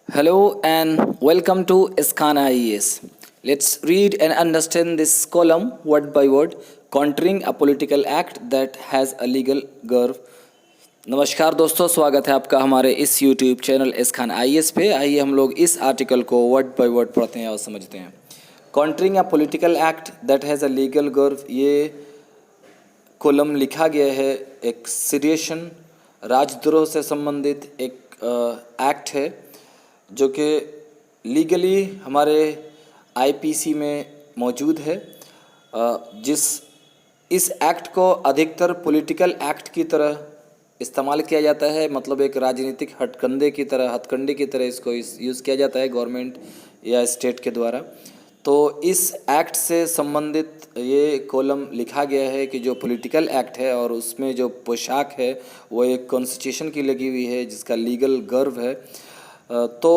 Hello and welcome to Iskan IES. Let's read and understand this column word by word, countering a political act that has a legal गर्व। नमस्कार दोस्तों, स्वागत है आपका हमारे इस YouTube चैनल इसखान IES पे। आइए हम लोग इस आर्टिकल को वर्ड बाय वर्ड पढ़ते हैं और समझते हैं। Countering a political act that has a legal गर्व, ये कॉलम लिखा गया है एक सीरियशन राजद्रोह से संबंधित एक एक्ट है जो कि लीगली हमारे आईपीसी में मौजूद है। जिस इस एक्ट को अधिकतर पॉलिटिकल एक्ट की तरह इस्तेमाल किया जाता है, मतलब एक राजनीतिक हथकंडे की तरह इसको यूज़ किया जाता है गवर्नमेंट या स्टेट के द्वारा। तो इस एक्ट से संबंधित ये कॉलम लिखा गया है कि जो पॉलिटिकल एक्ट है और उसमें जो पोशाक है वो एक कॉन्स्टिट्यूशन की लगी हुई है जिसका लीगल गर्व है। तो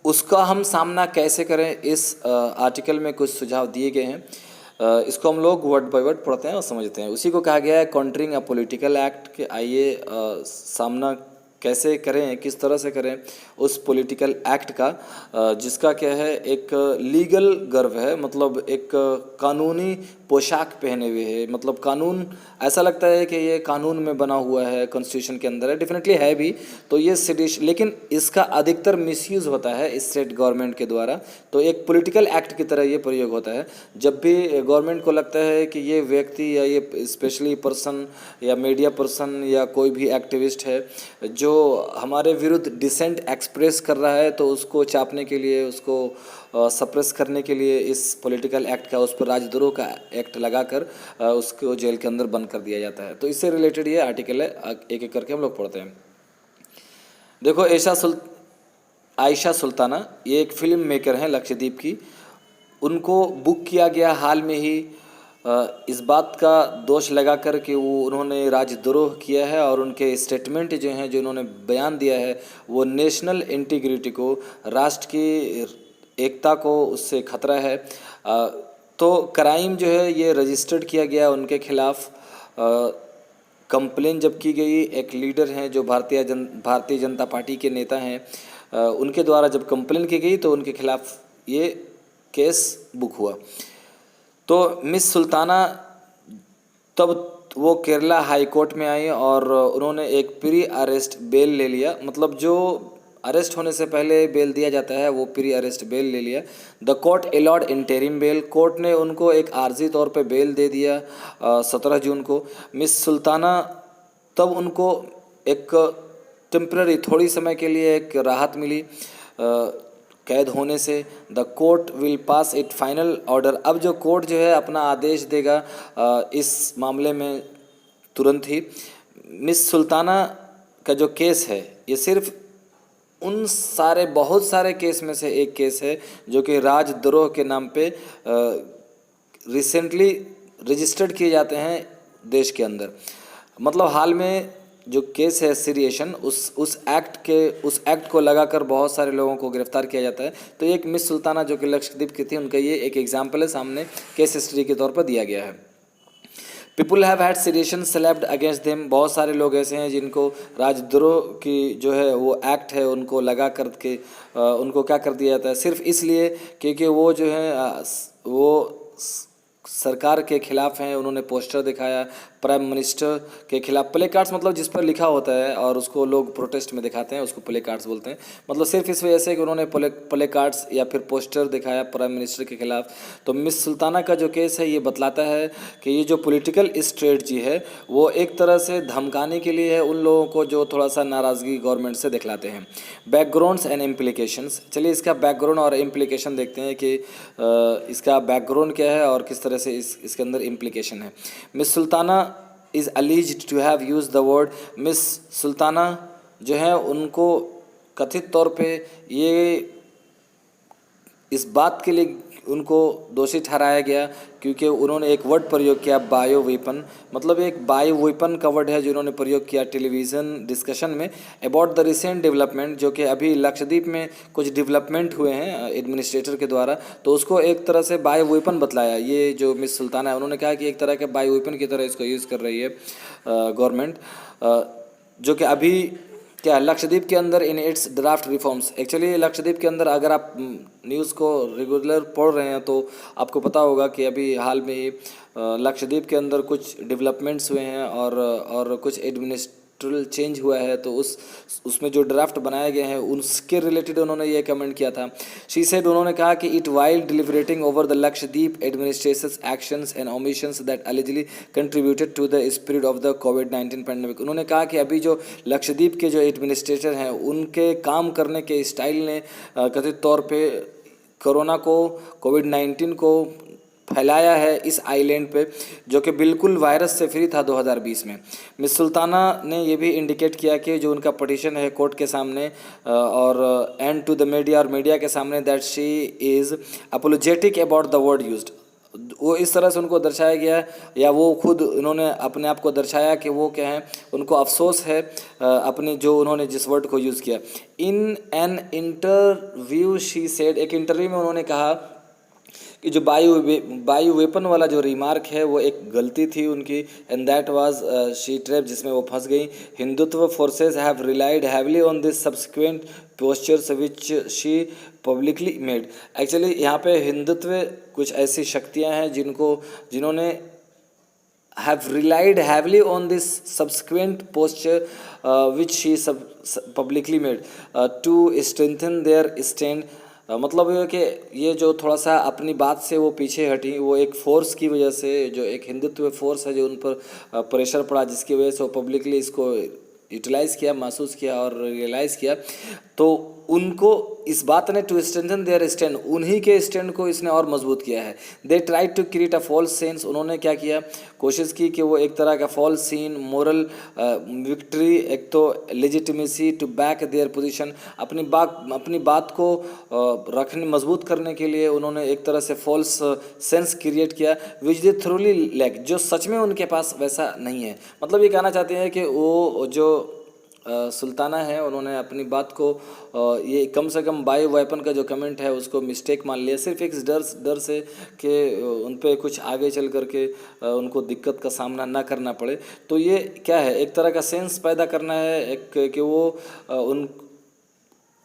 उसका हम सामना कैसे करें, इस आर्टिकल में कुछ सुझाव दिए गए हैं। इसको हम लोग वर्ड बाय वर्ड पढ़ते हैं और समझते हैं। उसी को कहा गया है काउंटरिंग अ पॉलिटिकल एक्ट के। आइए सामना कैसे करें, किस तरह से करें उस पॉलिटिकल एक्ट का जिसका क्या है एक लीगल गर्व है, मतलब एक कानूनी पोशाक पहने हुए है। मतलब कानून ऐसा लगता है कि ये कानून में बना हुआ है, कॉन्स्टिट्यूशन के अंदर है, डेफिनेटली है भी। तो ये सेडिशन, लेकिन इसका अधिकतर मिसयूज़ होता है स्टेट गवर्नमेंट के द्वारा। तो एक पॉलिटिकल एक्ट की तरह ये प्रयोग होता है। जब भी गवर्नमेंट को लगता है कि ये व्यक्ति या ये स्पेशली पर्सन या मीडिया पर्सन या कोई भी एक्टिविस्ट है जो हमारे विरुद्ध डिसेंट एक्सप्रेस कर रहा है, तो उसको चापने के लिए, उसको सप्रेस करने के लिए इस पॉलिटिकल एक्ट का, उस पर राजद्रोह का एक्ट लगाकर उसको जेल के अंदर बंद कर दिया जाता है। तो इससे रिलेटेड ये आर्टिकल है, एक एक करके हम लोग पढ़ते हैं। देखो, आयशा सुल्ताना ये एक फिल्म मेकर हैं लक्षद्वीप की। उनको बुक किया गया हाल में ही इस बात का दोष लगाकर कि उन्होंने राजद्रोह किया है और उनके स्टेटमेंट जो हैं, जो उन्होंने बयान दिया है, वो नेशनल इंटीग्रिटी को, राष्ट्र की एकता को, उससे खतरा है। तो क्राइम जो है ये रजिस्टर्ड किया गया उनके खिलाफ। कंप्लेन जब की गई, एक लीडर हैं जो भारतीय जनता पार्टी के नेता हैं, उनके द्वारा जब कंप्लेन की गई तो उनके खिलाफ ये केस बुक हुआ। तो मिस सुल्ताना तब वो केरला हाई कोर्ट में आई और उन्होंने एक प्री अरेस्ट बेल ले लिया। मतलब जो अरेस्ट होने से पहले बेल दिया जाता है वो प्री अरेस्ट बेल ले लिया। The court allowed interim bell, court ने उनको एक आर्जी तौर पे बेल दे दिया 17 जून को। मिस सुल्ताना तब उनको एक टेम्पररी, थोड़ी समय के लिए एक राहत मिली कैद होने से। The court will pass it final order, अब जो कोर्ट जो है अपना आदेश देगा इस मामले में तुरंत ही। मिस सुल्ताना का जो केस है ये सिर्फ उन बहुत सारे केस में से एक केस है जो कि राजद्रोह के नाम पे रिसेंटली रजिस्टर्ड किए जाते हैं देश के अंदर। मतलब हाल में जो केस है सीरिएशन, उस एक्ट को लगाकर बहुत सारे लोगों को गिरफ्तार किया जाता है। तो एक मिस सुल्ताना जो कि लक्षद्वीप की थी, उनका ये एक एग्जाम्पल है, सामने केस हिस्ट्री के तौर पर दिया गया है। People have had sedition slapped against them, बहुत सारे लोग ऐसे हैं जिनको राजद्रोह की जो है वो एक्ट है उनको लगा करके उनको क्या कर दिया जाता है, सिर्फ इसलिए क्योंकि वो जो है वो सरकार के खिलाफ हैं। उन्होंने पोस्टर दिखाया प्राइम मिनिस्टर के खिलाफ, प्ले कार्ड्स, मतलब जिस पर लिखा होता है और उसको लोग प्रोटेस्ट में दिखाते हैं, उसको प्ले कार्ड्स बोलते हैं। मतलब सिर्फ इस वजह से कि उन्होंने प्ले कार्ड्स या फिर पोस्टर दिखाया प्राइम मिनिस्टर के खिलाफ। तो मिस सुल्ताना का जो केस है ये बतलाता है कि ये जो पॉलिटिकल स्ट्रेटजी है वो एक तरह से धमकाने के लिए है उन लोगों को जो थोड़ा सा नाराज़गी गवर्नमेंट से दिखलाते हैं। बैकग्राउंड्स एंड इम्प्लीकेशंस, चलिए इसका बैकग्राउंड और इम्प्लीकेशन देखते हैं कि इसका बैकग्राउंड क्या है और किस तरह से इसके अंदर इम्प्लीकेशन है। Miss Sultana is alleged to have use the word, Miss Sultana जो है उनको कथित तौर पे ये इस बात के लिए उनको दोषी ठहराया गया क्योंकि उन्होंने एक वर्ड प्रयोग किया बायो वेपन। मतलब एक बायो वेपन का वर्ड है जो उन्होंने प्रयोग किया टेलीविज़न डिस्कशन में अबाउट द रिसेंट डेवलपमेंट, जो कि अभी लक्षद्वीप में कुछ डेवलपमेंट हुए हैं एडमिनिस्ट्रेटर के द्वारा। तो उसको एक तरह से बायो वेपन बतलाया। ये जो मिस सुल्ताना है उन्होंने कहा कि एक तरह के बायो वेपन की तरह इसको यूज़ कर रही है गवर्नमेंट, जो कि अभी क्या लक्षद्वीप के अंदर in its draft reforms. Actually Lakshadweep के अंदर अगर आप न्यूज़ को रेगुलर पढ़ रहे हैं तो आपको पता होगा कि अभी हाल में ही लक्षद्वीप के अंदर कुछ डेवलपमेंट्स हुए हैं और कुछ एडमिनिस्ट्रल चेंज हुआ है, तो उसमें जो ड्राफ्ट बनाए गए हैं उसके रिलेटेड उन्होंने ये कमेंट किया था। शी सेड, उन्होंने कहा कि it while deliberating over the Lakshadweep administrations actions and omissions that allegedly contributed to the spread of the कोविड-19 पैंडेमिक। उन्होंने कहा कि अभी जो लक्षद्वीप के जो एडमिनिस्ट्रेटर हैं उनके काम करने के स्टाइल ने कथित तौर पे कोरोना को, कोविड-19 को फैलाया है इस आइलैंड पे, जो कि बिल्कुल वायरस से फ्री था 2020 में। मिस सुल्ताना ने ये भी इंडिकेट किया कि जो उनका पटिशन है कोर्ट के सामने और एंड टू द मीडिया और मीडिया के सामने, that she is apologetic about the word used. वो इस तरह से उनको दर्शाया गया, या वो खुद उन्होंने अपने आप को दर्शाया कि वो क्या है, उनको अफसोस है अपने जो उन्होंने जिस वर्ड को यूज़ किया। In an interview she said, एक इंटरव्यू में उन्होंने कहा कि जो बायो वेपन वाला जो रिमार्क है वो एक गलती थी उनकी, and that was she trap, जिसमें वो फंस गई। Hindutva forces have relied heavily on this subsequent postures which she publicly made. Actually यहाँ पे हिंदुत्व कुछ ऐसी शक्तियाँ हैं जिन्होंने have relied heavily on this subsequent posture which she publicly made to strengthen their stand। मतलब ये कि ये जो थोड़ा सा अपनी बात से वो पीछे हटी, वो एक फोर्स की वजह से, जो एक हिंदुत्व फोर्स है जो उन पर प्रेशर पड़ा, जिसकी वजह से वो पब्लिकली इसको यूटिलाइज़ किया, महसूस किया और रियलाइज़ किया। तो उनको इस बात ने टू स्ट्रेंथन देयर स्टैंड, उन्हीं के स्टैंड को इसने और मजबूत किया है। They try to create a false sense, उन्होंने क्या किया, कोशिश की कि वो एक तरह का फॉल्स सीन, मोरल विक्ट्री, एक तो legitimacy to back their position, अपनी बात को रखने, मजबूत करने के लिए उन्होंने एक तरह से फॉल्स सेंस क्रिएट किया, विच दे थ्रूली लैक, जो सच में उनके पास वैसा नहीं है। मतलब ये कहना चाहते हैं कि वो जो सुल्ताना है उन्होंने अपनी बात को ये कम से कम बायो वेपन का जो कमेंट है उसको मिस्टेक मान लिया, सिर्फ एक डर से कि उन पे कुछ आगे चल करके उनको दिक्कत का सामना ना करना पड़े। तो ये क्या है, एक तरह का सेंस पैदा करना है, एक कि वो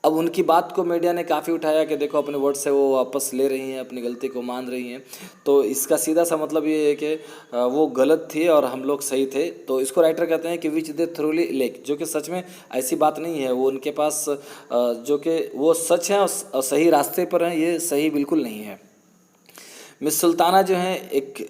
अब उनकी बात को मीडिया ने काफ़ी उठाया कि देखो अपने वर्ड से वो वापस ले रही हैं, अपनी गलती को मान रही हैं। तो इसका सीधा सा मतलब ये है कि वो गलत थी और हम लोग सही थे। तो इसको राइटर कहते हैं कि विच दे थ्रूली लेक, जो कि सच में ऐसी बात नहीं है। वो उनके पास जो कि वो सच है और सही रास्ते पर हैं, ये सही बिल्कुल नहीं है। मिस सुल्ताना जो हैं एक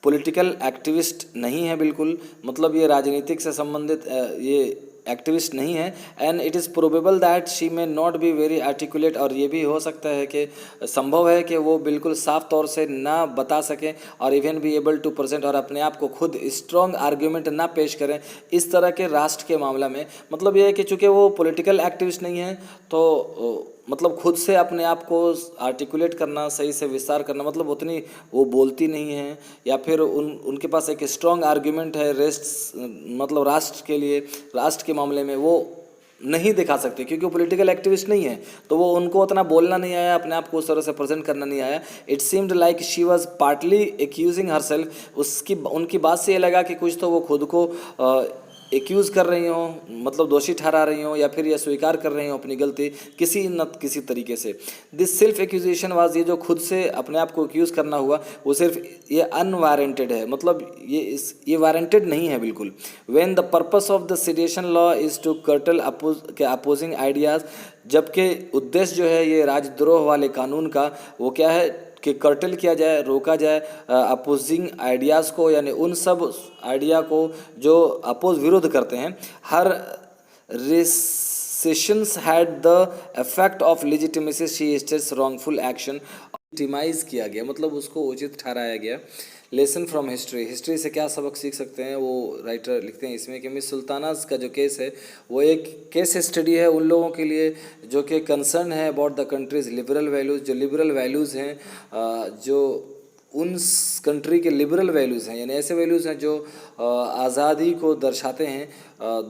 पॉलिटिकल एक्टिविस्ट नहीं है बिल्कुल, मतलब ये राजनीतिक से संबंधित ये एक्टिविस्ट नहीं है। And it is probable that she may not be very articulate, और ये भी हो सकता है कि संभव है कि वो बिल्कुल साफ तौर से ना बता सकें और even be able to present, और अपने आप को खुद स्ट्रॉन्ग आर्ग्यूमेंट ना पेश करें इस तरह के राष्ट्र के मामला में। मतलब ये है कि चूँकि वो पॉलिटिकल एक्टिविस्ट नहीं है तो मतलब खुद से अपने आप को आर्टिकुलेट करना, सही से विस्तार करना, मतलब उतनी वो बोलती नहीं है, या फिर उनके पास एक स्ट्रॉन्ग आर्ग्यूमेंट है मतलब राष्ट्र के लिए, राष्ट्र के मामले में वो नहीं दिखा सकते क्योंकि वो पॉलिटिकल एक्टिविस्ट नहीं है। तो वो उनको उतना बोलना नहीं आया, अपने आप को उस तरह से प्रेजेंट करना नहीं आया। It seemed like she was partly accusing herself, उनकी बात से ये लगा कि कुछ तो वो खुद को एक्यूज़ कर रही हो, मतलब दोषी ठहरा रही हो, या फिर यह स्वीकार कर रही हो अपनी गलती किसी न किसी तरीके से। दिस सेल्फ एक्यूजेशन वाज, ये जो खुद से अपने आप को एक्यूज़ करना हुआ वो सिर्फ ये अनवारंटेड है, मतलब ये वारंटेड नहीं है बिल्कुल। When the purpose of the sedition law is to curtail opposing ideas, जबकि उद्देश्य जो है ये राजद्रोह वाले कानून का वो क्या है कि कर्टल किया जाए, रोका जाए अपोजिंग आइडियाज़ को, यानी उन सब आइडिया को जो अपोज विरोध करते हैं। Her recessions had the effect of legitimacy she states wrongful action, legitimize किया गया, मतलब उसको उचित ठहराया गया। लेसन फ्रॉम हिस्ट्री, हिस्ट्री से क्या सबक सीख सकते हैं, वो राइटर लिखते हैं इसमें कि मिस सुल्तानाज का जो केस है वो एक केस स्टडी है उन लोगों के लिए जो कि कंसर्न है about the countries liberal values, जो लिबरल वैल्यूज़ हैं, जो उन कंट्री के लिबरल वैल्यूज़ हैं, यानी ऐसे वैल्यूज़ हैं जो आज़ादी को दर्शाते हैं।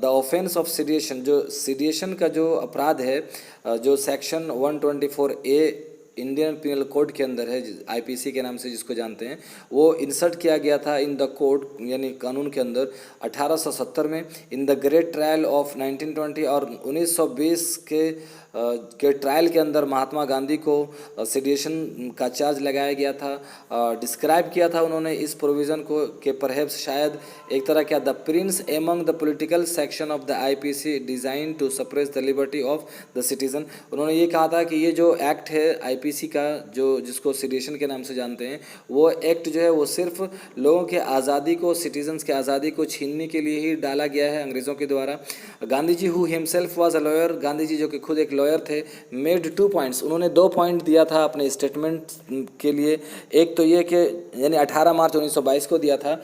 द ऑफेंस ऑफ सीडिएशन, जो सीडिएशन का जो अपराध है, जो section 124A Indian penal code के अंदर है, आईपीसी के नाम से जिसको जानते हैं, वो इंसर्ट किया गया था इन द कोड यानी कानून के अंदर 1870 में in the great trial of 1920। और 1920 के ट्रायल के अंदर महात्मा गांधी को सेडिशन का चार्ज लगाया गया था। डिस्क्राइब किया था उन्होंने इस प्रोविज़न को कि परहैप्स शायद एक तरह क्या the prince among the political section of the IPC designed to suppress the liberty of the citizen. उन्होंने ये कहा था कि ये जो एक्ट है आईपीसी का, जो जिसको सेडिशन के नाम से जानते हैं, वो एक्ट जो है वो सिर्फ लोगों के आज़ादी को, सिटीजन्स के आज़ादी को छीनने के लिए ही डाला गया है अंग्रेज़ों के द्वारा। Gandhi ji who himself was a lawyer, Gandhi ji जो कि खुद एक लॉयर थे, मेड 2 पॉइंट्स, उन्होंने 2 पॉइंट दिया था अपने स्टेटमेंट के लिए। एक तो ये कि यानी 18 मार्च 1922 को दिया था।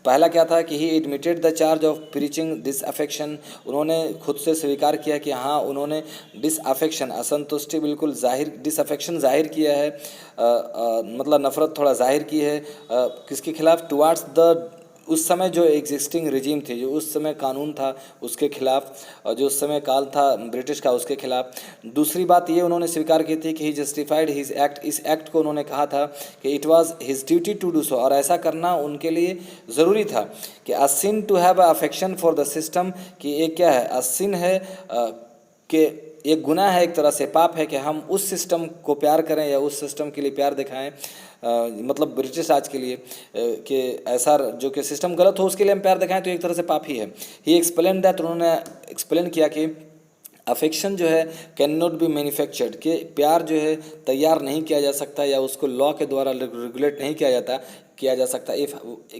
पहला क्या था कि ही admitted the charge of preaching disaffection, उन्होंने खुद से स्वीकार किया कि हाँ उन्होंने डिसअफेक्शन, असंतुष्टि बिल्कुल जाहिर, डिसअफेक्शन जाहिर किया है, मतलब नफ़रत थोड़ा जाहिर की है किसके खिलाफ, टुवार्ड्स द, उस समय जो एग्जिस्टिंग रिजीम थी, जो उस समय कानून था उसके खिलाफ, और जो उस समय काल था ब्रिटिश का उसके खिलाफ। दूसरी बात ये उन्होंने स्वीकार की थी कि ही जस्टिफाइड हिज एक्ट, इस एक्ट को उन्होंने कहा था कि it was his duty to do so, और ऐसा करना उनके लिए ज़रूरी था। कि a sin to have a affection for the system, कि ये क्या है, अ सिन है कि एक गुनाह है, एक तरह से पाप है कि हम उस सिस्टम को प्यार करें या उस सिस्टम के लिए प्यार दिखाएं, मतलब ब्रिटिश राज के लिए, कि ऐसा जो कि सिस्टम गलत हो उसके लिए हम प्यार दिखाएं तो एक तरह से पाप ही है। ही एक्सप्लेन दैट, उन्होंने एक्सप्लेन किया कि अफेक्शन जो है कैन नॉट बी मैन्युफैक्चर्ड, कि प्यार जो है तैयार नहीं किया जा सकता या उसको लॉ के द्वारा रेगुलेट नहीं किया जा सकता। इफ़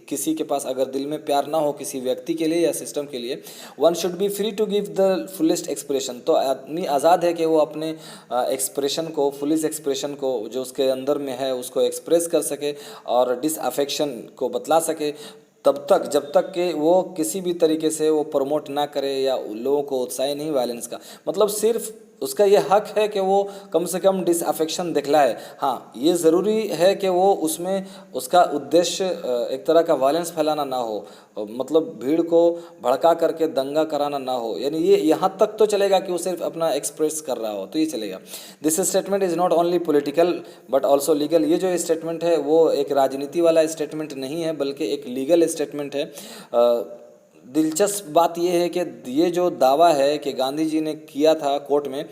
किसी के पास अगर दिल में प्यार ना हो किसी व्यक्ति के लिए या सिस्टम के लिए, one should be free to give the fullest expression, तो आदमी आज़ाद है कि वो अपने एक्सप्रेशन को, फुलेस्ट एक्सप्रेशन को जो उसके अंदर में है उसको एक्सप्रेस कर सके और डिसअफेक्शन को बतला सके, तब तक जब तक कि वो किसी भी तरीके से वो प्रमोट ना करे या लोगों को उत्साही नहीं वायलेंस का, मतलब सिर्फ उसका ये हक है कि वो कम से कम डिसअफेक्शन दिखलाए। हाँ ये ज़रूरी है कि वो उसमें उसका उद्देश्य एक तरह का वायलेंस फैलाना ना हो, मतलब भीड़ को भड़का करके दंगा कराना ना हो, यानी ये यहाँ तक तो चलेगा कि वो सिर्फ अपना एक्सप्रेस कर रहा हो तो ये चलेगा। This statement is not only political but also legal, ये जो स्टेटमेंट है वो एक राजनीति वाला स्टेटमेंट नहीं है बल्कि एक लीगल स्टेटमेंट है। दिलचस्प बात यह है कि ये जो दावा है कि गांधी जी ने किया था कोर्ट में,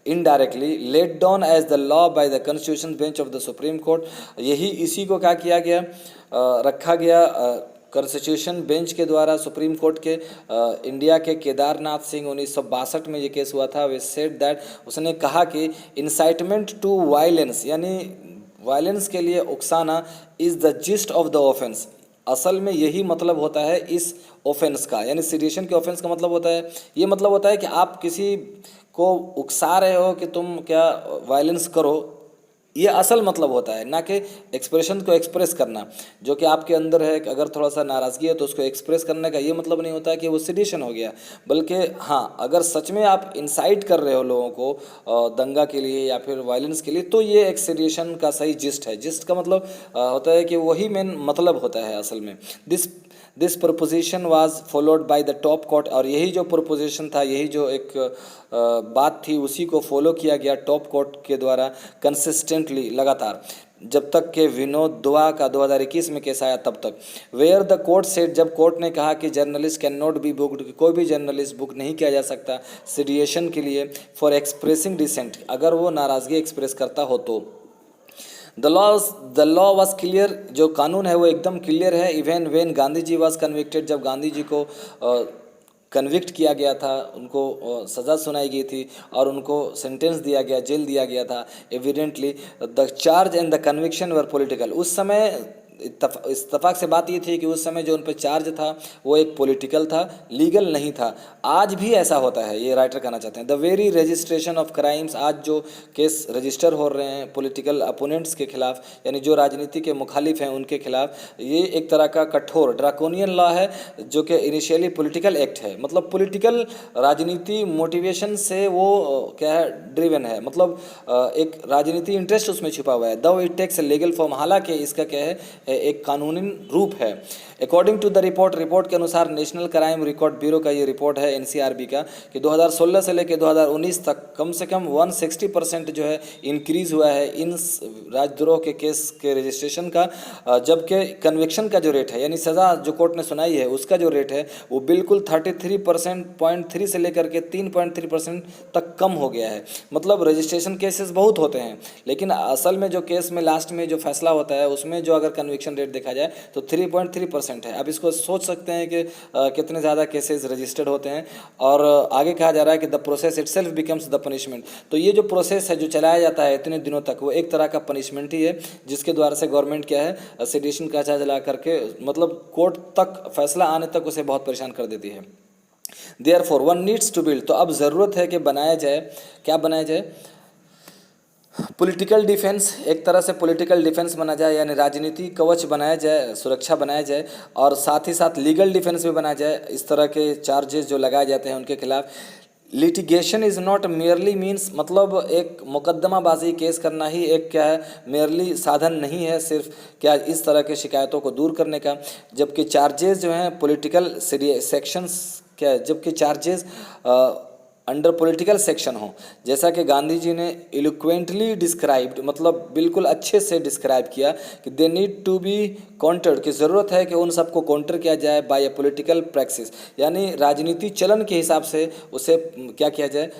indirectly laid down as the law by the constitution bench of the Supreme Court, यही इसी को क्या किया गया, रखा गया कॉन्स्टिट्यूशन बेंच के द्वारा सुप्रीम कोर्ट के। इंडिया के केदारनाथ सिंह 1962 में ये केस हुआ था। वे सेड दैट, उसने कहा कि इंसाइटमेंट टू वायलेंस, यानी वायलेंस के लिए उकसाना, is the gist of the offence, असल में यही मतलब होता है इस ऑफेंस का, यानी सीडिशन के ऑफेंस का मतलब होता है, ये मतलब होता है कि आप किसी को उकसा रहे हो कि तुम क्या वायलेंस करो, ये असल मतलब होता है, ना कि एक्सप्रेशन को एक्सप्रेस करना जो कि आपके अंदर है। अगर थोड़ा सा नाराज़गी है तो उसको एक्सप्रेस करने का ये मतलब नहीं होता है कि वो सीडिशन हो गया, बल्कि हाँ अगर सच में आप इंसाइट कर रहे हो लोगों को दंगा के लिए या फिर वायलेंस के लिए, तो ये एक सीडिशन का सही जिस्ट है। जिस्ट का मतलब होता है कि वही मेन मतलब होता है असल में। This preposition was followed by the top court, और यही जो प्रपोजिशन था, यही जो एक बात थी, उसी को फॉलो किया गया टॉप कोर्ट के द्वारा कंसिस्टेंटली, लगातार, जब तक के विनोद दुआ का 2021 में केस आया तब तक। वेयर द कोर्ट सेड, जब कोर्ट ने कहा कि journalist can not be booked, कोई भी जर्नलिस्ट बुक नहीं किया जा सकता सीडिएशन के लिए, फॉर एक्सप्रेसिंग डिसेंट, अगर वो नाराज़गी एक्सप्रेस करता हो तो। द लॉ वॉज क्लियर, जो कानून है वो एकदम क्लियर है। Even when Gandhi ji was convicted, जब गांधी जी को कन्विक्ट किया गया था, उनको सज़ा सुनाई गई थी और उनको सेंटेंस दिया गया, जेल दिया गया था, evidently the charge and the conviction were political. उस समय इत्तफाक से बात ये थी कि उस समय जो उन पर चार्ज था वो एक पॉलिटिकल था, लीगल नहीं था। आज भी ऐसा होता है, ये राइटर कहना चाहते हैं। The very registration of crimes, आज जो केस रजिस्टर हो रहे हैं पॉलिटिकल अपोनेंट्स के खिलाफ, यानी जो राजनीति के मुखालिफ हैं उनके खिलाफ, ये एक तरह का कठोर ड्राकोनियन लॉ है जो कि इनिशियली पॉलिटिकल एक्ट है, मतलब पॉलिटिकल राजनीति मोटिवेशन से वो क्या है, ड्रिवन है, मतलब एक राजनीति इंटरेस्ट उसमें छुपा हुआ है। दो इट टेक्स लीगल फॉर्म, हालांकि इसका क्या है एक कानूनी रूप है। अकॉर्डिंग टू द रिपोर्ट के अनुसार नेशनल क्राइम रिकॉर्ड ब्यूरो का ये रिपोर्ट है एनसीआरबी का कि 2016 से लेकर 2019 तक कम से कम 160% जो है इंक्रीज हुआ है इन राजद्रोह के केस के रजिस्ट्रेशन का, जबकि कन्विक्शन का जो रेट है यानी सज़ा जो कोर्ट ने सुनाई है उसका जो रेट है वो बिल्कुल 33.3 से लेकर के 3.3% तक कम हो गया है। मतलब रजिस्ट्रेशन केसेस बहुत होते हैं लेकिन असल में जो केस में लास्ट में जो फैसला होता है उसमें जो अगर कन्विक्शन रेट देखा जाए तो 3.3% है। अब इसको सोच सकते हैं कि कितने ज़्यादा केसेस रजिस्टर्ड होते हैं। और आगे कहा जा रहा है कि the process itself becomes the punishment. तो ये जो प्रोसेस है जो चलाया जाता है इतने दिनों तक वो एक तरह का पनिशमेंट ही है जिसके द्वारा से गवर्नमेंट क्या है सेडिशन का चार्ज ला करके मतलब कोर्ट तक फैसला आने तक उसे बहुत परेशान कर देती है। Therefore one needs to build, तो अब ज़रूरत है कि बनाया जाए, क्या बनाया जाए, पॉलिटिकल डिफेंस, एक तरह से पॉलिटिकल डिफेंस बना जाए यानी राजनीति कवच बनाया जाए, सुरक्षा बनाया जाए और साथ ही साथ लीगल डिफेंस भी बनाया जाए इस तरह के चार्जेस जो लगाए जाते हैं उनके खिलाफ। Litigation is not merely means, मतलब एक मुकदमाबाजी केस करना ही एक क्या है मेयरली साधन नहीं है सिर्फ क्या इस तरह के शिकायतों को दूर करने का, जबकि चार्जेस जो हैं पॉलिटिकल सेक्शंस क्या है, जबकि चार्जेस अंडर पॉलिटिकल सेक्शन हो, जैसा कि गांधी जी ने इलोक्वेंटली डिस्क्राइब्ड, मतलब बिल्कुल अच्छे से डिस्क्राइब किया कि they need to be countered, की ज़रूरत है कि उन सबको काउंटर किया जाए बाय अ पॉलिटिकल प्रैक्टिस, यानी राजनीति चलन के हिसाब से उसे क्या किया जाए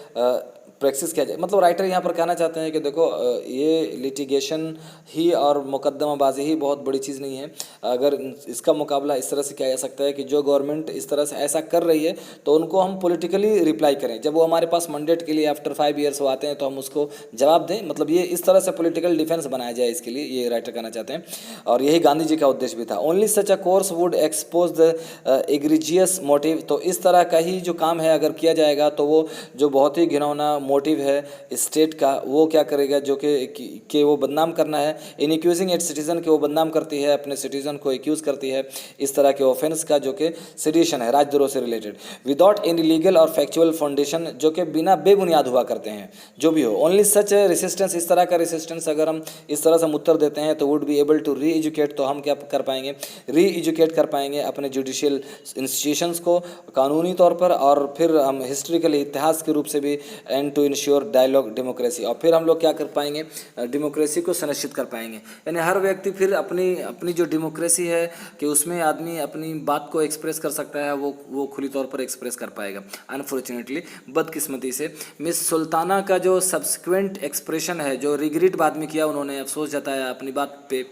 प्रैक्टिस किया जाए। मतलब राइटर यहाँ पर कहना चाहते हैं कि देखो ये लिटिगेशन ही और मुकदमाबाजी ही बहुत बड़ी चीज़ नहीं है, अगर इसका मुकाबला इस तरह से किया जा सकता है कि जो गवर्नमेंट इस तरह से ऐसा कर रही है तो उनको हम पॉलिटिकली रिप्लाई करें, जब वो हमारे पास मैंडेट के लिए आफ्टर 5 ईयर्स वो आते हैं तो हम उसको जवाब दें। मतलब ये इस तरह से पॉलिटिकल डिफेंस बनाया जाए, इसके लिए ये राइटर कहना चाहते हैं और यही गांधी जी का उद्देश्य भी था। Only such a course would expose the egregious motive, तो इस तरह का ही जो काम है अगर किया जाएगा तो वो जो बहुत ही घिनौना मोटिव है स्टेट का वो क्या करेगा, जो कि वो बदनाम करना है, इन एक्यूजिंग इट सिटीजन, के वो बदनाम करती है अपने सिटीजन को, एक्यूज़ करती है इस तरह के ऑफेंस का जो कि सेडिशन है, राजद्रोह से रिलेटेड, विदाउट एनी लीगल और फैक्चुअल फाउंडेशन, जो कि बिना बेबुनियाद हुआ करते हैं जो भी हो। ओनली सच रेसिस्टेंस, इस तरह का रेसिस्टेंस अगर हम इस तरह से हम उत्तर देते हैं तो would be able to re educate, तो हम क्या कर पाएंगे, री एजुकेट कर पाएंगे अपने जुडिशियल इंस्टीट्यूशंस को कानूनी तौर पर, और फिर हम हिस्ट्रिकली इतिहास के रूप से भी, and to ensure dialogue democracy, और फिर हम लोग क्या कर पाएंगे डेमोक्रेसी को सुनिश्चित कर पाएंगे। यानी हर व्यक्ति फिर अपनी अपनी जो डेमोक्रेसी है कि उसमें आदमी अपनी बात को एक्सप्रेस कर सकता है, वो खुली तौर पर एक्सप्रेस कर पाएगा। अनफॉर्चुनेटली, बदकिस्मती से मिस सुल्ताना का जो सब्सिक्वेंट एक्सप्रेशन है, जो रिग्रेट बाद में किया उन्होंने, अफसोस जताया अपनी बात पे,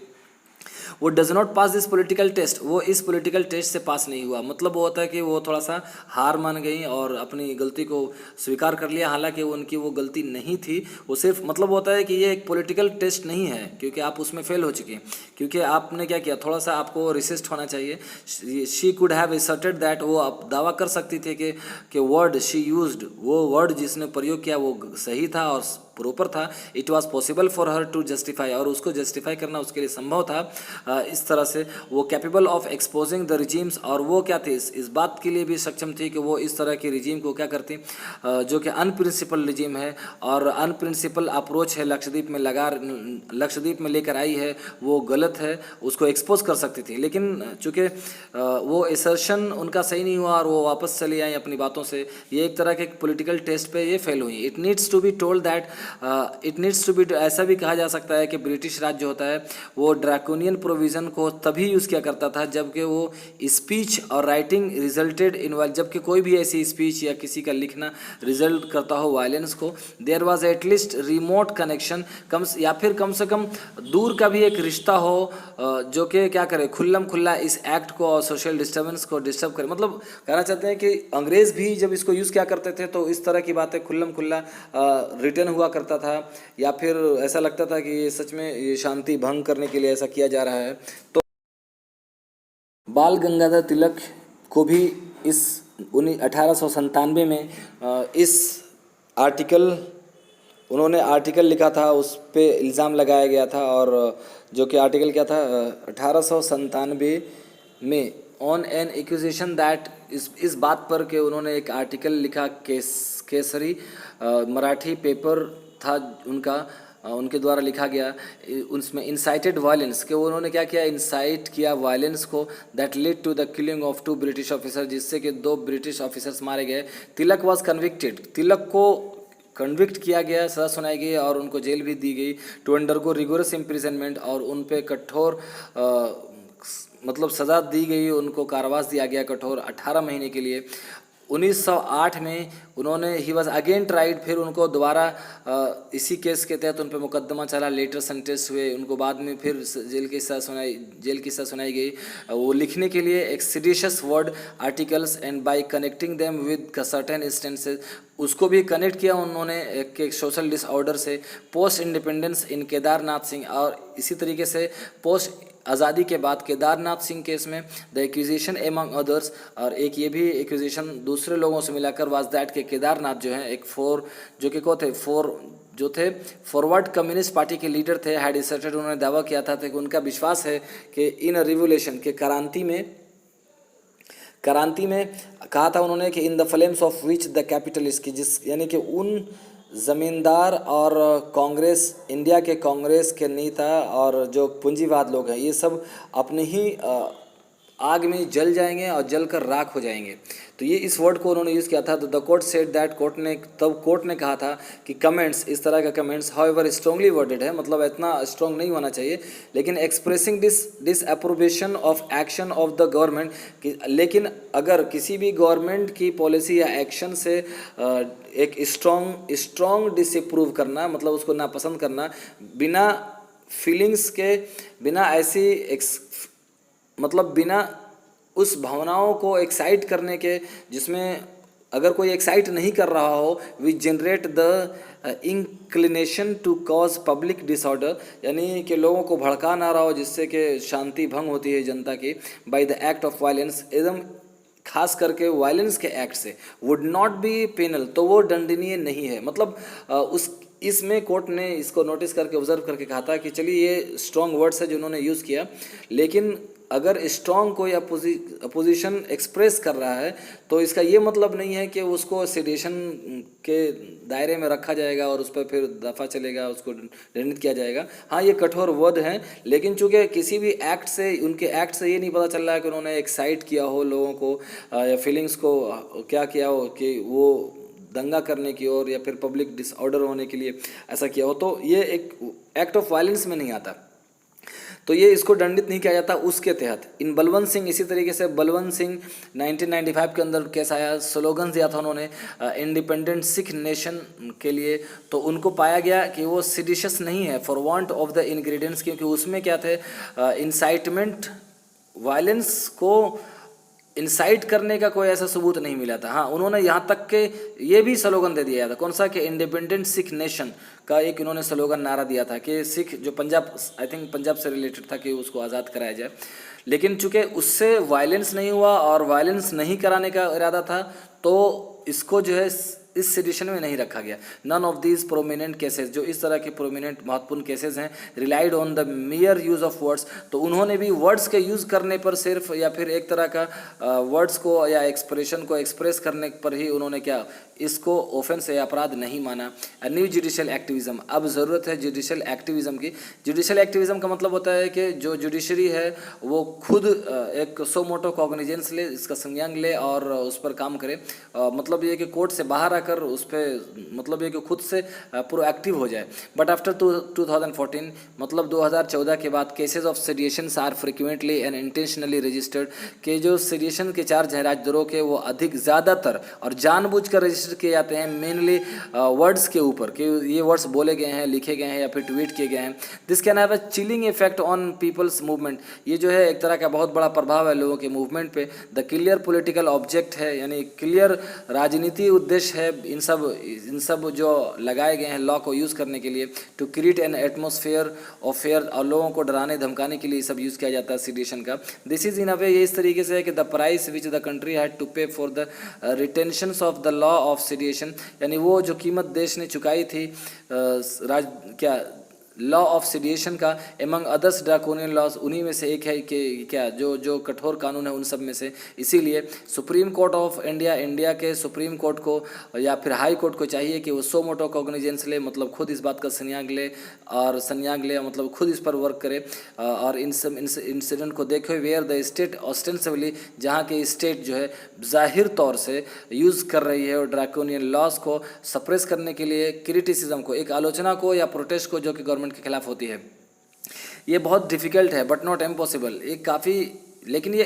वो does not pass this political test, वो इस पॉलिटिकल टेस्ट से पास नहीं हुआ। मतलब वो होता है कि वो थोड़ा सा हार मान गई और अपनी गलती को स्वीकार कर लिया, हालांकि उनकी वो गलती नहीं थी, वो सिर्फ मतलब होता है कि ये एक पॉलिटिकल टेस्ट नहीं है क्योंकि आप उसमें फेल हो चुके हैं, क्योंकि आपने क्या किया, थोड़ा सा आपको रिसिस्ट होना चाहिए। She could have asserted that, वो आप दावा कर सकती थी कि वर्ड शी यूज्ड, वो वर्ड जिसने प्रयोग किया वो सही था और प्रॉपर था, it was possible for her to justify, और उसको जस्टिफाई करना उसके लिए संभव था। इस तरह से वो capable of exposing the regimes, और वो क्या थी, इस बात के लिए भी सक्षम थी कि वो इस तरह के रिजीम को क्या करती, जो कि अनप्रिंसिपल रिजीम है और अनप्रिंसिपल अप्रोच है लक्षद्वीप में लेकर आई है, वो गलत है, उसको एक्सपोज कर सकती थी। लेकिन चूँकि वो असर्शन उनका सही नहीं हुआ और वो वापस चली आई अपनी बातों से, ये एक तरह के पॉलिटिकल टेस्ट पे ये फेल हुई। It needs to be told that, it needs to be, ऐसा भी कहा जा सकता है कि ब्रिटिश राज जो होता है वो ड्रैकोनियन प्रोविज़न को तभी यूज़ किया करता था जबकि वो स्पीच और राइटिंग रिजल्टेड इन, जबकि कोई भी ऐसी स्पीच या किसी का लिखना रिजल्ट करता हो वायलेंस को, there was at least remote connection, या फिर कम से कम दूर का भी एक रिश्ता हो जो कि क्या करे, खुल्लम खुल्ला इस एक्ट को और सोशल डिस्टर्बेंस को डिस्टर्ब करे। मतलब कहना चाहते हैं कि अंग्रेज़ भी जब इसको यूज़ क्या करते थे तो इस तरह की बातें खुल्लम खुल्ला रिटर्न हुआ करता था, या फिर ऐसा लगता था कि ये सच में ये शांति भंग करने के लिए ऐसा किया जा रहा है। तो बाल गंगाधर तिलक को भी इस 1897 में इस आर्टिकल, उन्होंने आर्टिकल लिखा था, उस पे इल्ज़ाम लगाया गया था, और जो कि आर्टिकल क्या था 1897 में, ऑन एन एक्यूजेशन दैट, इस बात पर कि उन्होंने एक आर्टिकल लिखा, केसरी मराठी पेपर था उनका, उनके द्वारा लिखा गया, उसमें इंसाइटेड वायलेंस, कि उन्होंने क्या किया, इंसाइट किया वायलेंस को, that lead to the killing of 2 British officer, जिससे कि 2 ब्रिटिश ऑफिसर्स मारे गए। तिलक वॉज कन्विक्टेड, तिलक को कन्विक्ट किया गया, सजा सुनाई गई और उनको जेल भी दी गई, टू अंडरगो रिगोरस इम्प्रिजनमेंट, और उन पे कठोर मतलब सज़ा दी गई, उनको कारावास दिया गया कठोर 18 महीने के लिए। 1908 में उन्होंने ही वॉज अगेन ट्राइड, फिर उनको दोबारा इसी केस के तहत उन पर मुकदमा चला, लेटर सेंटेंस हुए, उनको बाद में फिर जेल की सज़ा सुनाई गई। वो लिखने के लिए एक seditious word articles and by connecting them with certain instances, उसको भी कनेक्ट किया उन्होंने एक सोशल डिसऑर्डर से। Post independence in Kedarnath Singh, और इसी तरीके से पोस्ट आज़ादी के बाद केदारनाथ सिंह केस में द एक्विजिशन एमंग अदर्स, और एक ये भी एक्विजिशन दूसरे लोगों से मिलाकर वाज दैट के केदारनाथ जो है एक जो थे फॉरवर्ड कम्युनिस्ट पार्टी के लीडर थे, हैड असर्टेड, उन्होंने दावा किया था कि उनका विश्वास है कि इन रिवोल्यूशन के क्रांति में कहा था उन्होंने कि in the flames of which the capitalist, की जिस यानी कि उन ज़मींदार और कांग्रेस, इंडिया के कांग्रेस के नेता और जो पूंजीवाद लोग हैं, ये सब अपने ही आग में जल जाएंगे और जलकर राख हो जाएंगे। तो ये इस वर्ड को उन्होंने यूज़ किया था। तो the court said that, court ने कहा था कि कमेंट्स, इस तरह का कमेंट्स हाउएवर स्ट्रांगली वर्डेड है, मतलब इतना स्ट्रांग नहीं होना चाहिए, लेकिन expressing disapprobation of action of the government, लेकिन अगर किसी भी गवर्नमेंट की पॉलिसी या एक्शन से एक स्ट्रॉन्ग डिसअप्रूव करना, मतलब उसको नापसंद करना, बिना फीलिंग्स के, बिना बिना उस भावनाओं को एक्साइट करने के, जिसमें अगर कोई एक्साइट नहीं कर रहा हो, we generate the inclination to cause public disorder, यानी कि लोगों को भड़का ना रहा हो जिससे कि शांति भंग होती है जनता की, by the act of violence, एकदम खास करके वायलेंस के एक्ट से, वुड नॉट बी पेनल, तो वो दंडनीय नहीं है। मतलब इसमें कोर्ट ने इसको नोटिस करके, ऑब्जर्व करके कहा था कि चलिए ये स्ट्रॉन्ग वर्ड्स है जो उन्होंने यूज़ किया, लेकिन अगर स्ट्रॉन्ग कोई अपोजिशन एक्सप्रेस कर रहा है तो इसका ये मतलब नहीं है कि उसको सेडिशन के दायरे में रखा जाएगा और उस पर फिर दफ़ा चलेगा, उसको दंडित किया जाएगा। हाँ, ये कठोर वर्ड हैं, लेकिन चूँकि किसी भी एक्ट से, उनके एक्ट से ये नहीं पता चल रहा है कि उन्होंने एक्साइट किया हो लोगों को या फीलिंग्स को क्या किया हो कि वो दंगा करने की ओर या फिर पब्लिक डिसऑर्डर होने के लिए ऐसा किया हो, तो ये एक एक्ट ऑफ वायलेंस में नहीं आता, तो ये इसको दंडित नहीं किया जाता उसके तहत। इन बलवंत सिंह, इसी तरीके से बलवंत सिंह 1995 के अंदर केस आया, स्लोगन दिया था उन्होंने इंडिपेंडेंट सिख नेशन के लिए, तो उनको पाया गया कि वो सिडिशियस नहीं है for want of the ingredients, क्योंकि उसमें क्या थे, इंसाइटमेंट, वायलेंस को इंसाइट करने का कोई ऐसा सबूत नहीं मिला था। हाँ, उन्होंने यहाँ तक के ये भी स्लोगन दे दिया था, कौन सा, कि इंडिपेंडेंट सिख नेशन का एक इन्होंने स्लोगन नारा दिया था कि सिख जो पंजाब, आई थिंक पंजाब से रिलेटेड था, कि उसको आज़ाद कराया जाए। लेकिन चूँकि उससे वायलेंस नहीं हुआ और वायलेंस नहीं कराने का इरादा था, तो इसको जो है इस सेडिशन में नहीं रखा गया। None of these prominent cases, जो इस तरह के प्रोमिनेंट महत्वपूर्ण केसेस हैं, relied on the mere use of words, तो उन्होंने भी वर्ड्स के यूज़ करने पर सिर्फ, या फिर एक तरह का वर्ड्स को या एक्सप्रेशन को एक्सप्रेस करने पर ही उन्होंने क्या, इसको ऑफेंस या अपराध नहीं माना। न्यू जुडिशियल एक्टिविज्म, अब ज़रूरत है जुडिशियल एक्टिविज्म की। जुडिशियल एक्टिविज्म का मतलब होता है कि जो जुडिशरी है वो खुद एक सो मोटो कॉग्निजेंस ले, इसका संज्ञान ले और उस पर काम करे। मतलब ये कि कोर्ट से बाहर आकर उस पर, मतलब ये कि खुद से प्रोएक्टिव हो जाए। बट आफ्टर 2014, मतलब 2014 के बाद, cases of seditions are frequently and intentionally registered, के जो सेडिशन के चार्ज हैं राजद्रोह के, वो अधिक ज़्यादातर और जानबूझकर रजिस्टर किए जाते हैं, मेनली वर्ड्स के ऊपर, कि ये वर्ड्स बोले गए हैं, लिखे गए हैं या फिर ट्वीट किए गए हैं। This can have a chilling effect on people's movement, ये जो है एक तरह का बहुत बड़ा प्रभाव है लोगों के मूवमेंट पे। द क्लियर पॉलिटिकल ऑब्जेक्ट है, यानी क्लियर राजनीति उद्देश्य है इन सब जो लगाए गए हैं लॉ को यूज़ करने के लिए, to create an atmosphere of fear, और लोगों को डराने धमकाने के लिए सब यूज़ किया जाता है सेडिशन का। दिस इज इन अ वे, ये इस तरीके से है कि the price which the country had to pay for the retentions of the law of sedition, यानी वो जो कीमत देश ने चुकाई थी लॉ ऑफ सीडिएशन का एमंग अदर्स ड्रैकोनियन लॉज उन्हीं में से एक है कि क्या जो जो कठोर कानून है उन सब में से। इसीलिए supreme court of India, India के सुप्रीम कोर्ट को या फिर हाई कोर्ट को चाहिए कि वो सो मोटो कॉग्निजेंस ले, मतलब खुद इस बात का संज्ञान ले, मतलब खुद इस पर वर्क करे और इन सब इंसिडेंट को देखे वेयर द स्टेट ऑस्टेंसिवली, जहाँ के स्टेट जो है जाहिर तौर से यूज़ कर रही है और ड्रैकोनियन लॉज को सप्रेस करने के लिए क्रिटिसिज्म को, एक आलोचना को या प्रोटेस्ट को जो कि गवर्नमेंट के खिलाफ होती है। ये बहुत डिफ़िकल्ट है बट नॉट इम्पॉसिबल, ये काफ़ी, लेकिन ये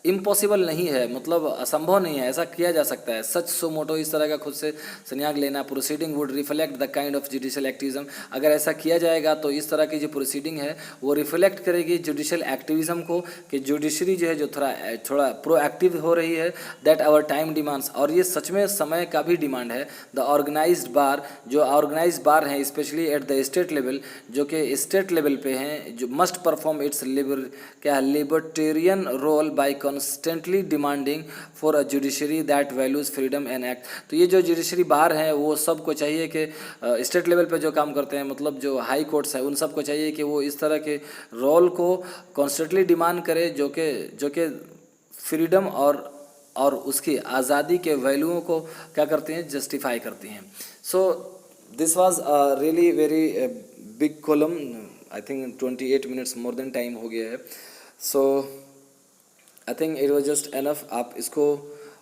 इम्पॉसिबल नहीं है, मतलब असंभव नहीं है, ऐसा किया जा सकता है। सच सो मोटो इस तरह का खुद से संज्ञान लेना, proceeding would reflect the kind of judicial activism, अगर ऐसा किया जाएगा तो इस तरह की जो प्रोसीडिंग है वो रिफ्लेक्ट करेगी जुडिशियल एक्टिविज्म को, कि जुडिशरी जो है जो थोड़ा प्रोएक्टिव हो रही है, दैट आवर टाइम डिमांड्स, और ये सच में समय का भी डिमांड है। द ऑर्गेनाइज्ड बार, जो ऑर्गेनाइज्ड बार हैं specially at the state level, जो कि स्टेट लेवल पे हैं, जो must perform its libertarian role by constantly demanding for a judiciary that values freedom and act. तो ये जो जुडिशरी बार हैं वो सबको चाहिए कि स्टेट लेवल पे जो काम करते हैं, मतलब जो हाई कोर्ट्स हैं, उन सबको चाहिए कि वो इस तरह के रोल को कॉन्स्टेंटली डिमांड करे जो कि फ्रीडम और उसकी आज़ादी के वैल्यूओं को क्या करती हैं, जस्टिफाई करती हैं। So this was really very big column, I think 28 minutes more than time हो गया है। So I think it was just enough. आप इसको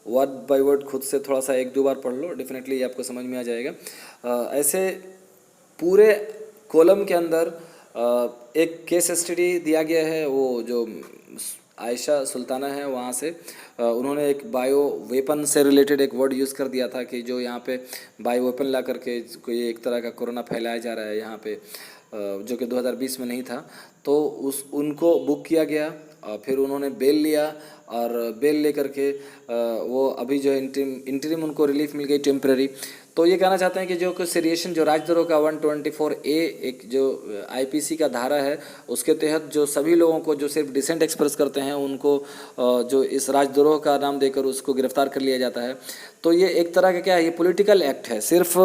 वर्ड बाय वर्ड खुद से थोड़ा सा एक दो बार पढ़ लो, डेफिनेटली आपको समझ में आ जाएगा। ऐसे पूरे कॉलम के अंदर एक केस स्टडी दिया गया है, वो जो आयशा सुल्ताना है वहाँ से, उन्होंने एक बायो वेपन से रिलेटेड एक वर्ड यूज़ कर दिया था कि जो यहाँ पे बायो वेपन ला करके कोई एक तरह का कोरोना फैलाया जा रहा है यहाँ पे, जो कि 2020 में नहीं था, तो उनको बुक किया गया। फिर उन्होंने बेल लिया और बेल लेकर के वो अभी जो इंटरिम उनको रिलीफ मिल गई टेम्पररी। तो ये कहना चाहते हैं कि जो सीरिएशन जो राजद्रोह का 124A एक जो आईपीसी का धारा है, उसके तहत जो सभी लोगों को जो सिर्फ डिसेंट एक्सप्रेस करते हैं उनको जो इस राजद्रोह का नाम देकर उसको गिरफ्तार कर लिया जाता है। तो ये एक तरह का क्या है, ये पॉलिटिकल एक्ट है, सिर्फ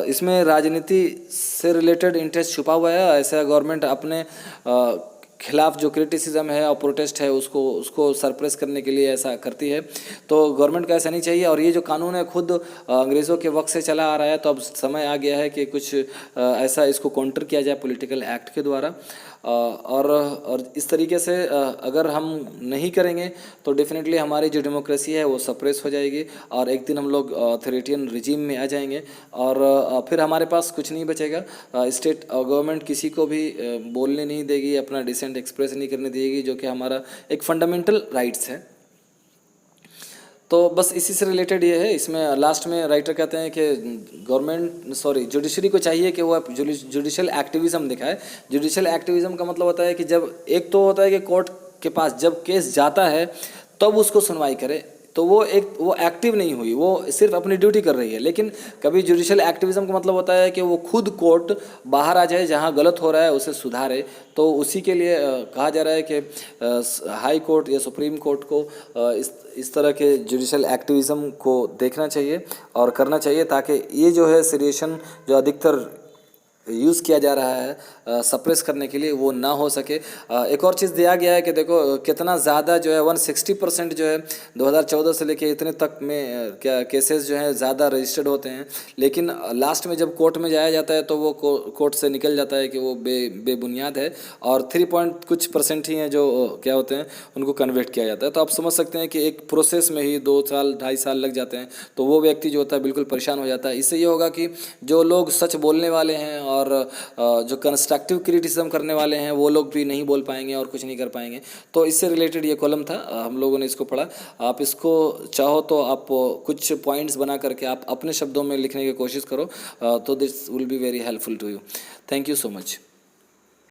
इसमें राजनीति से रिलेटेड इंटरेस्ट छुपा हुआ है। ऐसा गवर्नमेंट अपने खिलाफ जो क्रिटिसिज्म है और प्रोटेस्ट है उसको सरप्रेस करने के लिए ऐसा करती है। तो गवर्नमेंट को ऐसा नहीं चाहिए, और ये जो कानून है खुद अंग्रेज़ों के वक्त से चला आ रहा है, तो अब समय आ गया है कि कुछ ऐसा इसको काउंटर किया जाए पॉलिटिकल एक्ट के द्वारा। और इस तरीके से अगर हम नहीं करेंगे तो डेफिनेटली हमारी जो डेमोक्रेसी है वो सप्रेस हो जाएगी और एक दिन हम लोग ऑथोरिटेरियन रिजीम में आ जाएंगे और फिर हमारे पास कुछ नहीं बचेगा। स्टेट गवर्नमेंट किसी को भी बोलने नहीं देगी, अपना डिसेंट एक्सप्रेस नहीं करने देगी, जो कि हमारा एक फंडामेंटल राइट्स है। तो बस इसी से रिलेटेड ये है। इसमें लास्ट में राइटर कहते हैं कि जुडिशरी को चाहिए कि वो जुडिशियल एक्टिविज्म दिखाए। जुडिशियल एक्टिविज्म का मतलब होता है कि जब एक तो होता है कि कोर्ट के पास जब केस जाता है तब उसको सुनवाई करे, तो वो एक्टिव नहीं हुई, वो सिर्फ अपनी ड्यूटी कर रही है। लेकिन कभी जुडिशियल एक्टिविज्म का मतलब होता है कि वो खुद कोर्ट बाहर आ जाए, जहाँ गलत हो रहा है उसे सुधारे। तो उसी के लिए कहा जा रहा है कि हाई कोर्ट या सुप्रीम कोर्ट को इस तरह के जुडिशियल एक्टिविज्म को देखना चाहिए और करना चाहिए, ताकि ये जो है सीरिएशन जो अधिकतर यूज़ किया जा रहा है सप्रेस करने के लिए वो ना हो सके। एक और चीज़ दिया गया है कि देखो कितना ज़्यादा जो है 160% जो है 2014 से लेके इतने तक में क्या केसेस जो हैं ज़्यादा रजिस्टर्ड होते हैं, लेकिन लास्ट में जब कोर्ट में जाया जाता है तो वो कोर्ट से निकल जाता है कि वो बेबुनियाद है और 3% ही हैं जो क्या होते हैं उनको कन्वर्ट किया जाता है। तो आप समझ सकते हैं कि एक प्रोसेस में ही 2 साल 2.5 साल लग जाते हैं, तो वो व्यक्ति जो होता है बिल्कुल परेशान हो जाता है। इससे ये होगा कि जो लोग सच बोलने वाले हैं और जो कंस्ट्रक्टिव क्रिटिसिज्म करने वाले हैं वो लोग भी नहीं बोल पाएंगे और कुछ नहीं कर पाएंगे। तो इससे रिलेटेड ये कॉलम था, हम लोगों ने इसको पढ़ा। आप इसको चाहो तो आप कुछ पॉइंट्स बना करके आप अपने शब्दों में लिखने की कोशिश करो, तो this will be very helpful to you. Thank you so much.